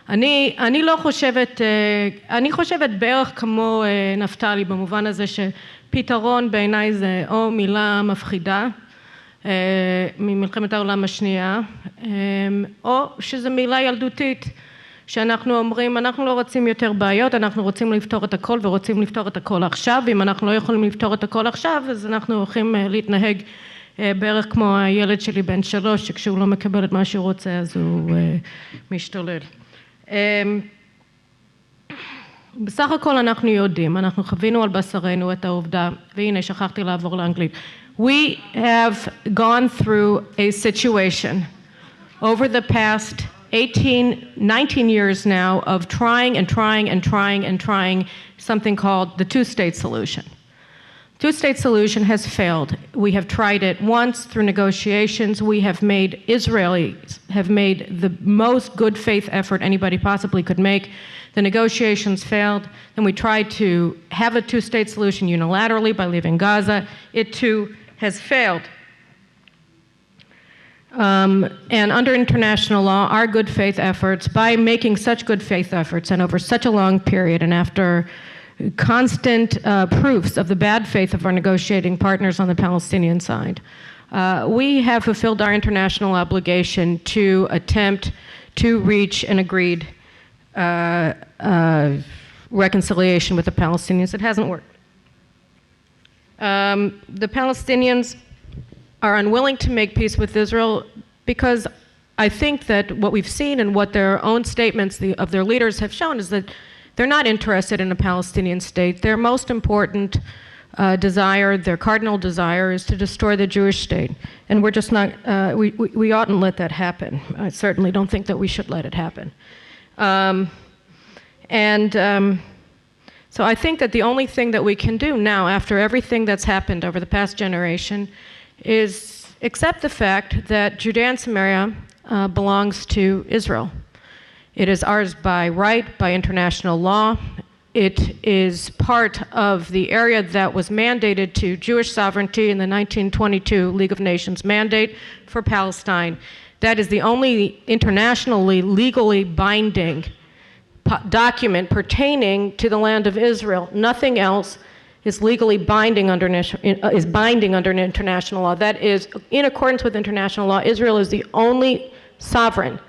אני לא חושבת, אני חושבת בערך כמו נפתלי במובן הזה שפתרון בעיניי זה או מילה מפחידה ממלחמת העולם השנייה, או שזה מילה ילדותית שאנחנו אומרים אנחנו לא רוצים יותר בעיות, אנחנו רוצים לפתור את הכל ורוצים לפתור את הכל עכשיו, ואם אנחנו לא יכולים לפתור את הכל עכשיו אז אנחנו הולכים להתנהג בערך כמו הילד שלי בן 3 שכשהוא לא מקבל את מה שהוא רוצה אז הוא משתולל. בסך הכל אנחנו יודעים, אנחנו חווינו על בשרנו את העובדה, והנה שכחתי לעבור לאנגלית. We have gone through a situation over the past 19 years now of trying something called the two-state solution. Two-state solution has failed. We have tried it once through negotiations. Israelis have made the most good faith effort anybody possibly could make. The negotiations failed. Then we tried to have a two-state solution unilaterally by leaving Gaza. It too has failed. And under international law, our good faith efforts, by making such good faith efforts and over such a long period and after constant proofs of the bad faith of our negotiating partners on the Palestinian side, we have fulfilled our international obligation to attempt to reach an agreed reconciliation with the Palestinians. It hasn't worked. The Palestinians are unwilling to make peace with Israel because I think that what we've seen and what their own statements of their leaders have shown is that they're not interested in a Palestinian state. Their most important desire, their cardinal desire, is to destroy the Jewish state. And we're just not, we oughtn't let that happen. I certainly don't think that we should let it happen. So I think that the only thing that we can do now, after everything that's happened over the past generation, is accept the fact that Judea and Samaria belongs to Israel. It is ours by right, by international law. It is part of the area that was mandated to Jewish sovereignty in the 1922 League of Nations mandate for Palestine. That is the only internationally, legally binding document pertaining to the land of Israel. Nothing else is legally binding under international law. That is, in accordance with international law, Israel is the only sovereign,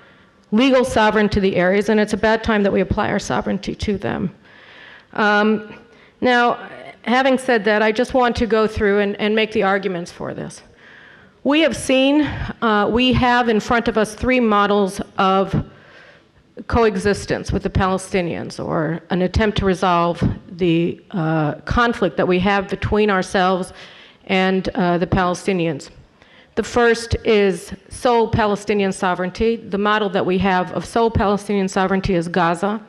legal sovereign to the areas, and it's a bad time that we apply our sovereignty to them. Now, having said that, I just want to go through and make the arguments for this. We have seen, we have in front of us 3 models of coexistence with the Palestinians, or an attempt to resolve the conflict that we have between ourselves and the Palestinians. The first is sole Palestinian sovereignty. The model that we have of sole Palestinian sovereignty is Gaza.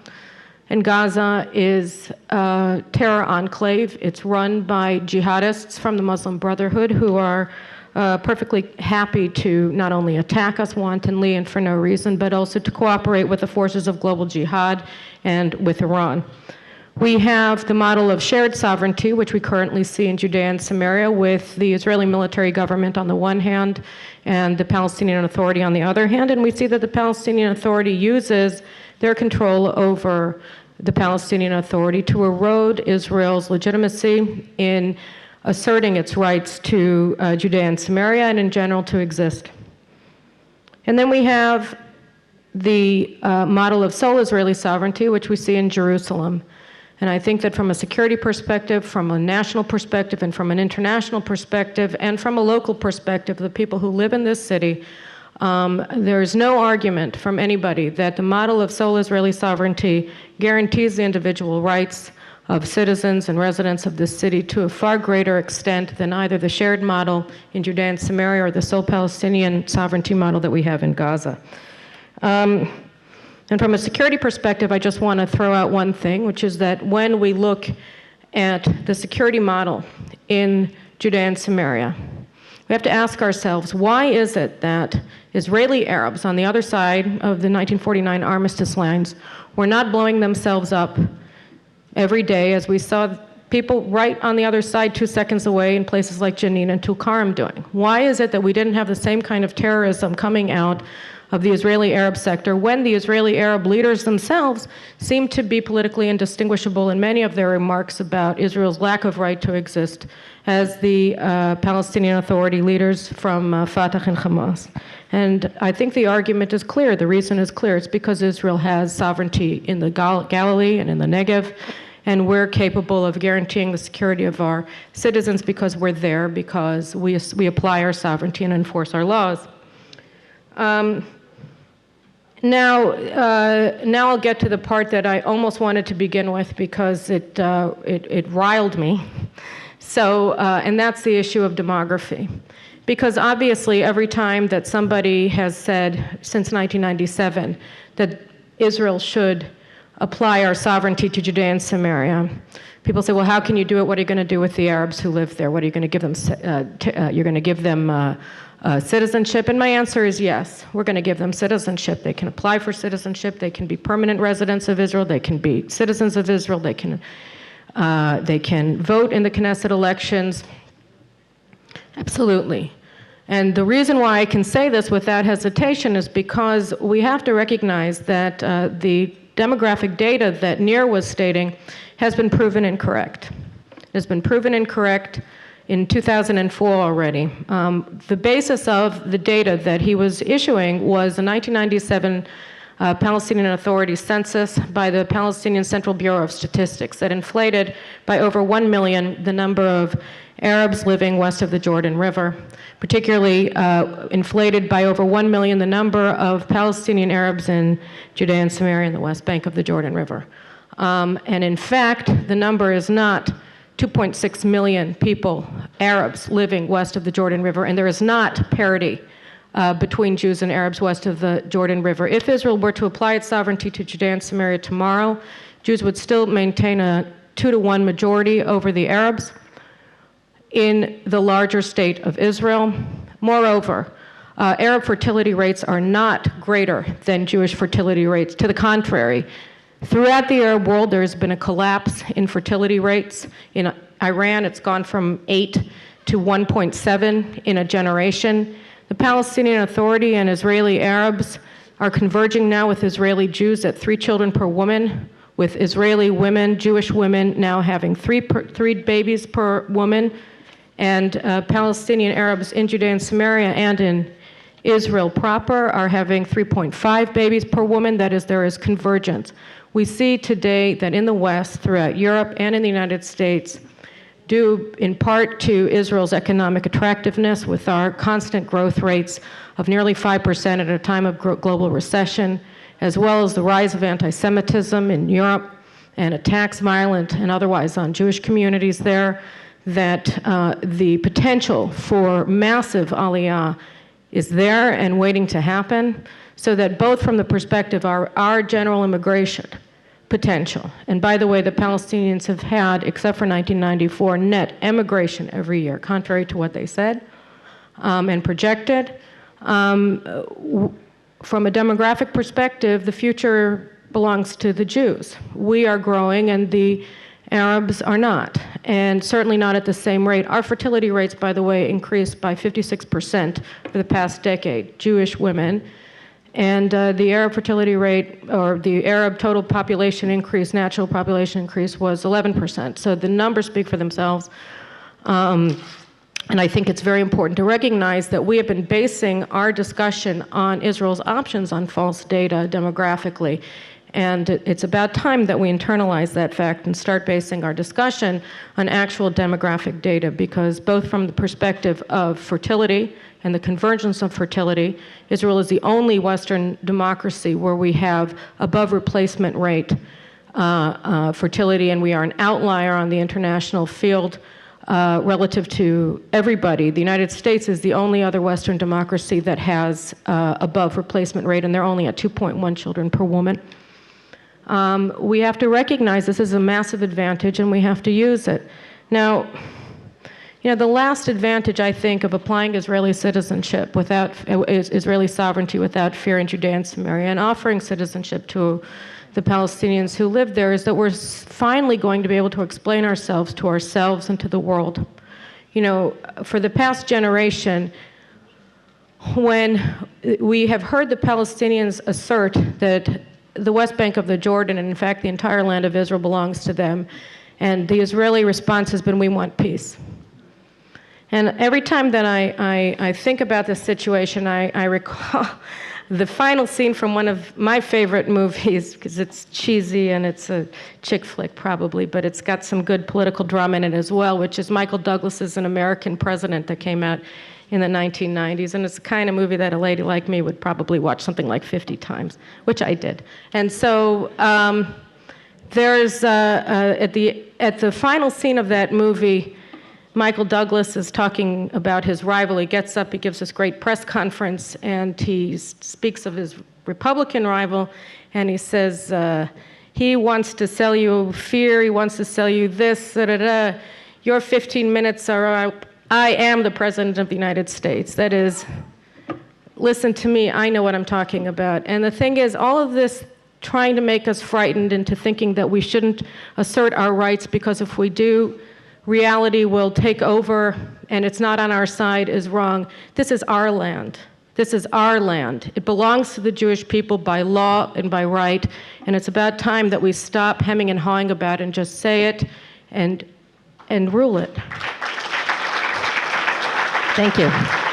And Gaza is a terror enclave. It's run by jihadists from the Muslim Brotherhood who are perfectly happy to not only attack us wantonly and for no reason, but also to cooperate with the forces of global jihad and with Iran. We have the model of shared sovereignty, which we currently see in Judea and Samaria, with the Israeli military government on the one hand and the Palestinian Authority on the other hand. And we see that the Palestinian Authority uses their control over the Palestinian Authority to erode Israel's legitimacy in asserting its rights to Judea and Samaria and in general to exist. And then we have the model of sole Israeli sovereignty, which we see in Jerusalem. And I think that from a security perspective, from a national perspective, and from an international perspective, and from a local perspective, the people who live in this city, there is no argument from anybody that the model of sole Israeli sovereignty guarantees the individual rights of citizens and residents of this city to a far greater extent than either the shared model in Judea and Samaria or the sole Palestinian sovereignty model that we have in Gaza. And from a security perspective, I just want to throw out one thing, which is that when we look at the security model in Judea and Samaria, we have to ask ourselves, why is it that Israeli Arabs on the other side of the 1949 armistice lines were not blowing themselves up every day, as we saw people right on the other side 2 seconds away in places like Jenin and Tulkarm doing? Why is it that we didn't have the same kind of terrorism coming out of the Israeli Arab sector, when the Israeli Arab leaders themselves seem to be politically indistinguishable in many of their remarks about Israel's lack of right to exist as the Palestinian Authority leaders from Fatah and Hamas. And I think the argument is clear. The reason is clear. It's because Israel has sovereignty in the Galilee and in the Negev, and we're capable of guaranteeing the security of our citizens because we're there, because we apply our sovereignty and enforce our laws. Now I'll get to the part that I almost wanted to begin with because it riled me. So, and that's the issue of demography. Because obviously every time that somebody has said since 1997 that Israel should apply our sovereignty to Judea and Samaria, people say, well, how can you do it? What are you going to do with the Arabs who live there? What are you going to give them? You're going to give them citizenship? And my answer is yes. We're going to give them citizenship. They can apply for citizenship. They can be permanent residents of Israel. They can be citizens of Israel. They can vote in the Knesset elections. Absolutely. And the reason why I can say this without hesitation is because we have to recognize that the demographic data that Nir was stating has been proven incorrect. It has been proven incorrect in 2004 already. The basis of the data that he was issuing was a 1997 Palestinian Authority census by the Palestinian Central Bureau of Statistics that inflated by over 1 million the number of Arabs living west of the Jordan River, particularly inflated by over 1 million the number of Palestinian Arabs in Judea and Samaria and the West Bank of the Jordan River. And in fact, the number is not 2.6 million people, Arabs, living west of the Jordan River, and there is not parity between Jews and Arabs west of the Jordan River. If Israel were to apply its sovereignty to Judea and Samaria tomorrow, Jews would still maintain a 2-to-1 majority over the Arabs in the larger state of Israel. Moreover, Arab fertility rates are not greater than Jewish fertility rates. To the contrary, throughout the Arab world, there has been a collapse in fertility rates. In Iran, it's gone from 8 to 1.7 in a generation. The Palestinian Authority and Israeli Arabs are converging now with Israeli Jews at 3 children per woman, with Israeli women, Jewish women now having 3 babies per woman, and Palestinian Arabs in Judea and Samaria and in Israel proper are having 3.5 babies per woman. That is, there is convergence. We see today that in the West, throughout Europe and in the United States, due in part to Israel's economic attractiveness with our constant growth rates of nearly 5% at a time of global recession, as well as the rise of anti-Semitism in Europe and attacks, violent and otherwise, on Jewish communities there, that the potential for massive aliyah is there and waiting to happen, so that both from the perspective of our general immigration potential, and by the way, the Palestinians have had, except for 1994, net emigration every year, contrary to what they said and projected. From a demographic perspective, the future belongs to the Jews. We are growing and the Arabs are not, and certainly not at the same rate. Our fertility rates, by the way, increased by 56% for the past decade, Jewish women. And the Arab fertility rate, or the Arab total population increase, natural population increase, was 11%. So the numbers speak for themselves. And I think it's very important to recognize that we have been basing our discussion on Israel's options on false data demographically. And it's about time that we internalize that fact and start basing our discussion on actual demographic data, because both from the perspective of fertility and the convergence of fertility, Israel is the only Western democracy where we have above replacement rate fertility, and we are an outlier on the international field relative to everybody. The United States is the only other Western democracy that has above replacement rate, and they're only at 2.1 children per woman. We have to recognize this is a massive advantage, and we have to use it. Now, you know, the last advantage, I think, of applying Israeli citizenship without Israeli sovereignty without fear in Judea and Samaria and offering citizenship to the Palestinians who live there is that we're finally going to be able to explain ourselves to ourselves and to the world. You know, for the past generation, when we have heard the Palestinians assert that the West Bank of the Jordan, and in fact the entire land of Israel, belongs to them, and the Israeli response has been, we want peace. And every time that I think about this situation, I recall the final scene from one of my favorite movies, because it's cheesy and it's a chick flick probably, but it's got some good political drama in it as well, which is Michael Douglas's An American President that came out in the 1990s. And it's the kind of movie that a lady like me would probably watch something like 50 times, which I did. And so there's, at the final scene of that movie, Michael Douglas is talking about his rival. He gets up, he gives this great press conference, and he speaks of his Republican rival, and he says, he wants to sell you fear, he wants to sell you this, da-da-da. Your 15 minutes are up. I am the President of the United States. That is, listen to me, I know what I'm talking about. And the thing is, all of this trying to make us frightened into thinking that we shouldn't assert our rights, because if we do, reality will take over and it's not on our side, is wrong. This is our land. This is our land. It belongs to the Jewish people by law and by right, and it's about time that we stop hemming and hawing about it and just say it and rule it. Thank you.